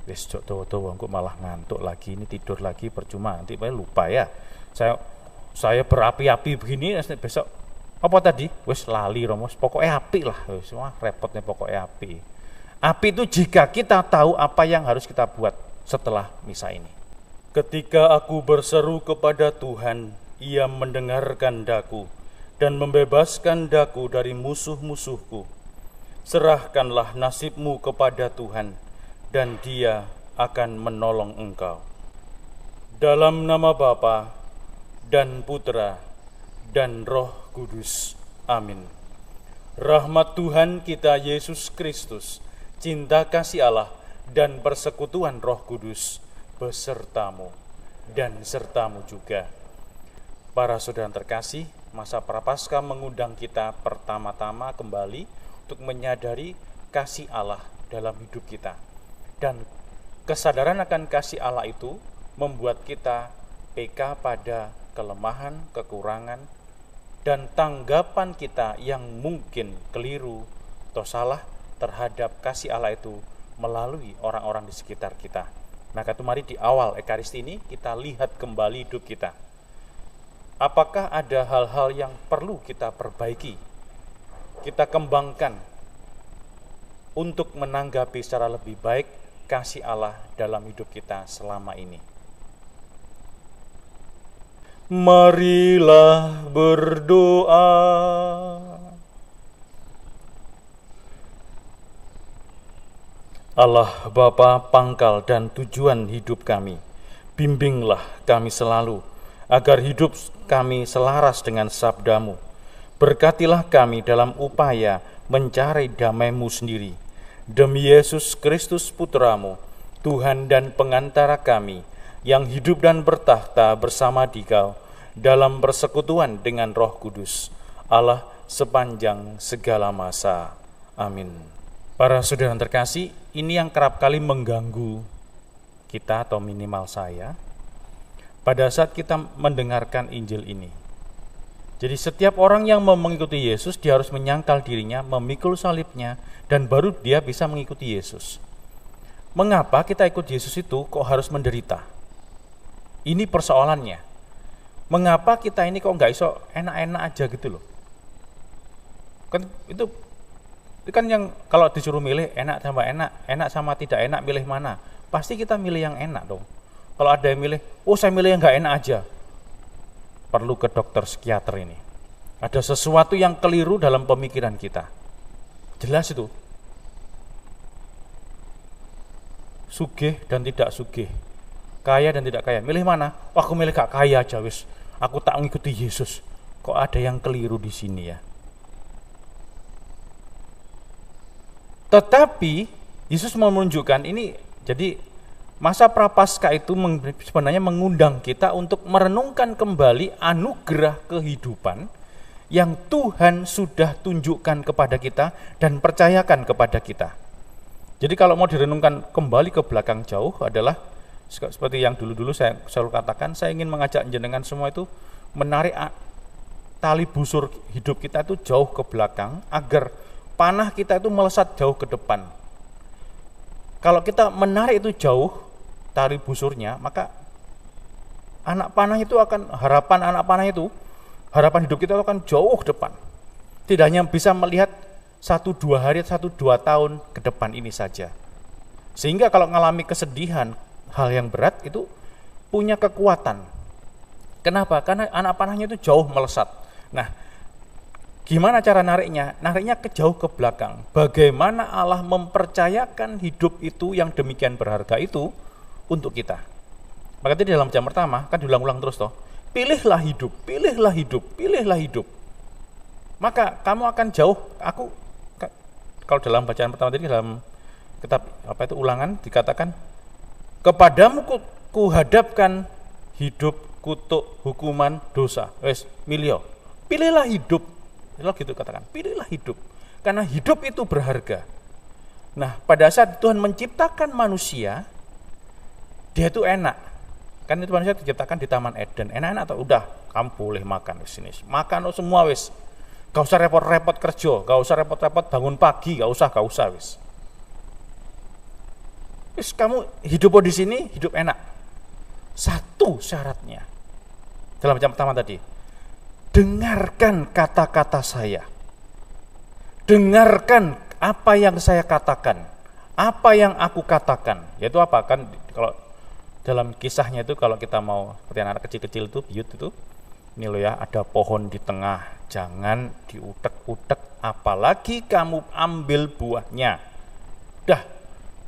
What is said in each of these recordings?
Wis jok tuwa-tuwa kok malah ngantuk lagi, ini tidur lagi percuma, nanti lupa ya. Saya berapi-api begini, besok apa tadi? Wis lali Romo, pokoknya api lah, wis wah repotnya pokoknya api. Api itu jika kita tahu apa yang harus kita buat setelah misa ini. Ketika aku berseru kepada Tuhan, Ia mendengarkan daku dan membebaskan daku dari musuh-musuhku. Serahkanlah nasibmu kepada Tuhan, dan Dia akan menolong engkau. Dalam nama Bapa dan Putra dan Roh Kudus. Amin. Rahmat Tuhan kita Yesus Kristus, cinta kasih Allah, dan persekutuan Roh Kudus besertamu dan sertamu juga. Para saudara terkasih, masa Prapaskah mengundang kita pertama-tama kembali untuk menyadari kasih Allah dalam hidup kita. Dan kesadaran akan kasih Allah itu membuat kita peka pada kelemahan, kekurangan, dan tanggapan kita yang mungkin keliru atau salah terhadap kasih Allah itu melalui orang-orang di sekitar kita. Maka itu mari di awal Ekaristi ini kita lihat kembali hidup kita. Apakah ada hal-hal yang perlu kita perbaiki, kita kembangkan untuk menanggapi secara lebih baik kasih Allah dalam hidup kita selama ini. Marilah berdoa. Allah Bapa pangkal dan tujuan hidup kami, bimbinglah kami selalu, agar hidup kami selaras dengan sabda-Mu. Berkatilah kami dalam upaya mencari damai-Mu sendiri. Demi Yesus Kristus Putra-Mu, Tuhan dan pengantara kami, yang hidup dan bertahta bersama Dikau, dalam persekutuan dengan Roh Kudus, Allah sepanjang segala masa. Amin. Para saudara terkasih, ini yang kerap kali mengganggu kita atau minimal saya pada saat kita mendengarkan Injil ini. Jadi setiap orang yang mau mengikuti Yesus, dia harus menyangkal dirinya, memikul salibnya, dan baru dia bisa mengikuti Yesus. Mengapa kita ikut Yesus itu kok harus menderita? Ini persoalannya. Mengapa kita ini kok nggak iso enak-enak aja gitu loh? Kan itu kan yang kalau disuruh milih enak sama tidak enak, milih mana? Pasti kita milih yang enak dong. Kalau ada yang milih, saya milih yang nggak enak aja, perlu ke dokter psikiater ini. Ada sesuatu yang keliru dalam pemikiran kita. Jelas itu. Sugih dan tidak sugih, kaya dan tidak kaya, milih mana? Aku milih gak kaya aja wis. Aku tak mengikuti Yesus. Kok ada yang keliru di sini ya? Tetapi Yesus mau menunjukkan ini, jadi masa Prapaskah itu sebenarnya mengundang kita untuk merenungkan kembali anugerah kehidupan yang Tuhan sudah tunjukkan kepada kita dan percayakan kepada kita. Jadi kalau mau direnungkan kembali ke belakang jauh adalah seperti yang dulu-dulu saya selalu katakan, saya ingin mengajak jenengan semua itu menarik tali busur hidup kita itu jauh ke belakang agar panah kita itu melesat jauh ke depan. Kalau kita menarik itu jauh tali busurnya, maka anak panah itu akan, harapan hidup kita akan jauh ke depan. Tidak hanya bisa melihat 1-2 hari, 1-2 tahun ke depan ini saja. Sehingga kalau mengalami kesedihan, hal yang berat itu punya kekuatan. Kenapa? Karena anak panahnya itu jauh melesat. Nah, gimana cara nariknya? Nariknya jauh ke belakang. Bagaimana Allah mempercayakan hidup itu yang demikian berharga itu untuk kita. Maka di dalam jam pertama kan diulang-ulang terus toh. Pilihlah hidup, pilihlah hidup, pilihlah hidup. Maka kamu akan jauh. Kalau dalam bacaan pertama tadi dalam kitab Ulangan dikatakan, kepadamu ku hadapkan hidup, kutuk, hukuman, dosa. Wes, milio. Pilihlah hidup. Kalau gitu katakan, pilihlah hidup. Karena hidup itu berharga. Nah, pada saat Tuhan menciptakan manusia, dia itu enak. Kan itu manusia diciptakan di Taman Eden. Enak-enak atau udah, kamu boleh makan di sini. Makan semua wes. Gak usah repot-repot kerja, gak usah repot-repot bangun pagi, gak usah wes. Wis kamu hidup di sini, hidup enak. Satu syaratnya. Dalam macam pertama tadi, dengarkan kata-kata saya. Dengarkan apa yang saya katakan. Apa yang aku katakan. Yaitu apa? Kan kalau dalam kisahnya itu kalau kita mau seperti anak kecil-kecil itu, biyut itu, ini loh ya, ada pohon di tengah, jangan diutek-utek, apalagi kamu ambil buahnya. Dah,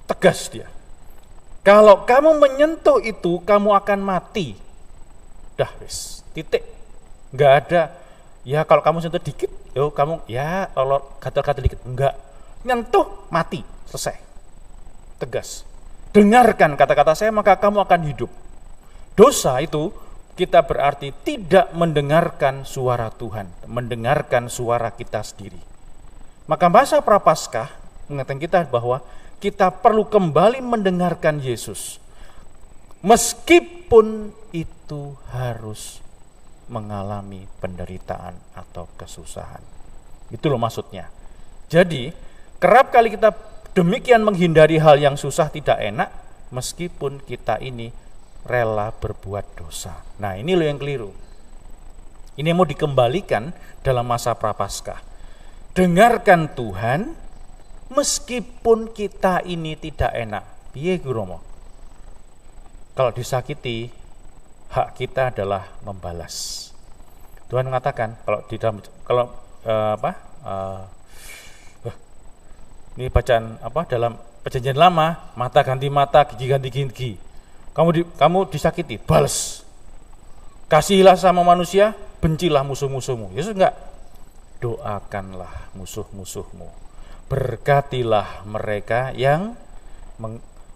tegas dia. Kalau kamu menyentuh itu, kamu akan mati. Dah, wis, titik. Enggak ada, ya kalau kamu sentuh dikit, yo kamu, ya kalau gatal-gatal dikit, enggak. Nyentuh, mati, selesai. Tegas. Dengarkan kata-kata saya, maka kamu akan hidup. Dosa itu, kita berarti tidak mendengarkan suara Tuhan, mendengarkan suara kita sendiri. Maka masa Prapaskah mengingatkan kita bahwa kita perlu kembali mendengarkan Yesus. Meskipun itu harus mengalami penderitaan atau kesusahan. Itu loh maksudnya. Jadi, kerap kali kita demikian menghindari hal yang susah tidak enak, meskipun kita ini rela berbuat dosa. Nah, ini loh yang keliru. Ini mau dikembalikan dalam masa Prapaskah. Dengarkan Tuhan meskipun kita ini tidak enak. Piye Guromo? Kalau disakiti, hak kita adalah membalas. Tuhan mengatakan ini bacaan dalam Perjanjian Lama, mata ganti mata, gigi ganti gigi. Kamu disakiti, balas. Kasihilah sama manusia, bencilah musuh-musuhmu. Yesus enggak. Doakanlah musuh-musuhmu. Berkatilah mereka yang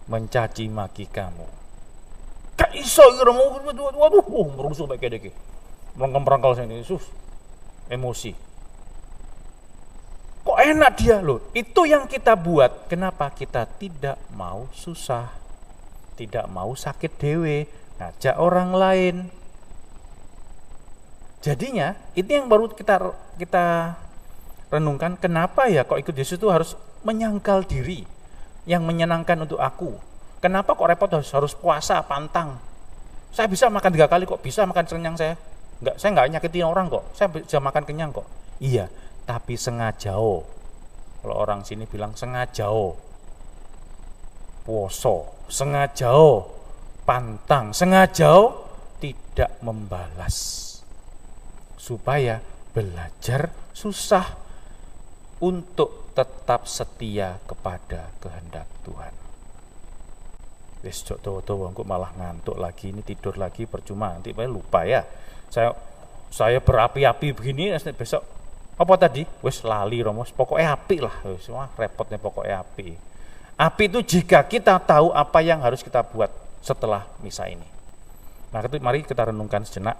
mencaci maki kamu. Gak iso merusuh baik kayak merangkal sini, Yesus. Emosi. Kok enak dia loh? Itu yang kita buat. Kenapa kita tidak mau susah? Tidak mau sakit dewe, ngajak orang lain. Jadinya itu yang baru kita renungkan, kenapa ya kok ikut Yesus itu harus menyangkal diri yang menyenangkan untuk aku. Kenapa kok repot harus puasa, pantang? Saya bisa makan 3 kali kok, bisa makan kenyang saya. Saya enggak nyakitin orang kok, saya bisa makan kenyang kok. Iya, tapi sengaja. Kalau orang sini bilang sengaja. Puasa, sengaja pantang, sengaja tidak membalas, supaya belajar susah untuk tetap setia kepada kehendak Tuhan. Wis tuwa-tuwa engko malah ngantuk lagi, ini tidur lagi percuma, nanti lupa ya. Saya berapi-api begini, besok apa tadi? Wis lali Romo, pokoknya api lah, wis repotnya pokoknya api. Api itu jika kita tahu apa yang harus kita buat setelah misa ini. Nah, mari kita renungkan sejenak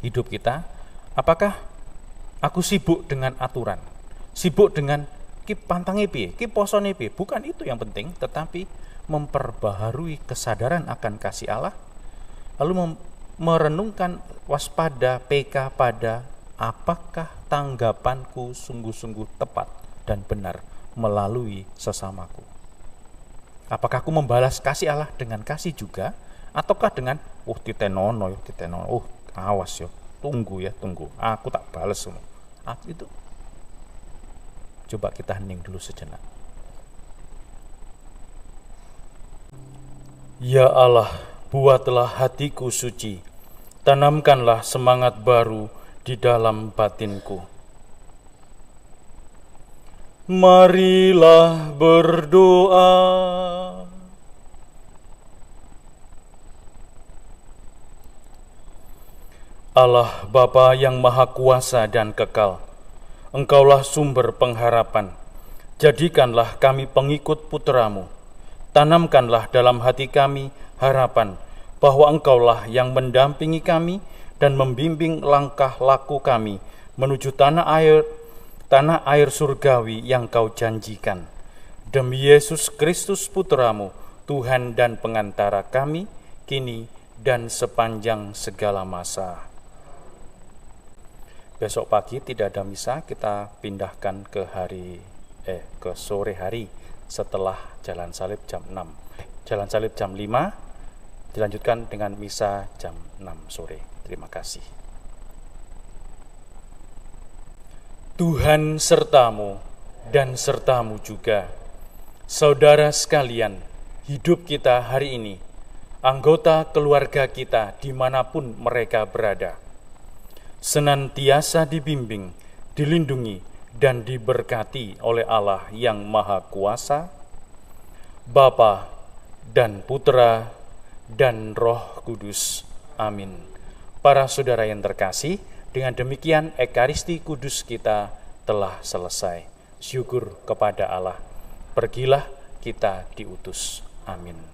hidup kita. Apakah aku sibuk dengan aturan? Sibuk dengan ki pantange piye, ki posone piye? Bukan itu yang penting, tetapi memperbaharui kesadaran akan kasih Allah, lalu merenungkan waspada PK pada apakah tanggapanku sungguh-sungguh tepat dan benar melalui sesamaku. Apakah aku membalas kasih Allah dengan kasih juga, ataukah dengan titenono, awas tunggu, aku tak balas itu. Coba kita hening dulu sejenak. Ya Allah, buatlah hatiku suci, tanamkanlah semangat baru di dalam batinku. Marilah berdoa. Allah Bapa yang Maha Kuasa dan Kekal, Engkaulah sumber pengharapan. Jadikanlah kami pengikut putra-Mu. Tanamkanlah dalam hati kami harapan bahwa Engkaulah yang mendampingi kami dan membimbing langkah laku kami menuju tanah air surgawi yang Kau janjikan. Demi Yesus Kristus putra-Mu, Tuhan dan pengantara kami, kini dan sepanjang segala masa. Besok pagi tidak ada misa, kita pindahkan ke sore hari setelah Jalan Salib jam 6. Jalan Salib jam 5, dilanjutkan dengan misa jam 6 sore. Terima kasih. Tuhan sertamu dan sertamu juga. Saudara sekalian, hidup kita hari ini, anggota keluarga kita dimanapun mereka berada, senantiasa dibimbing, dilindungi, dan diberkati oleh Allah yang Maha Kuasa, Bapa dan Putra dan Roh Kudus. Amin. Para saudara yang terkasih, dengan demikian Ekaristi Kudus kita telah selesai. Syukur kepada Allah. Pergilah, kita diutus. Amin.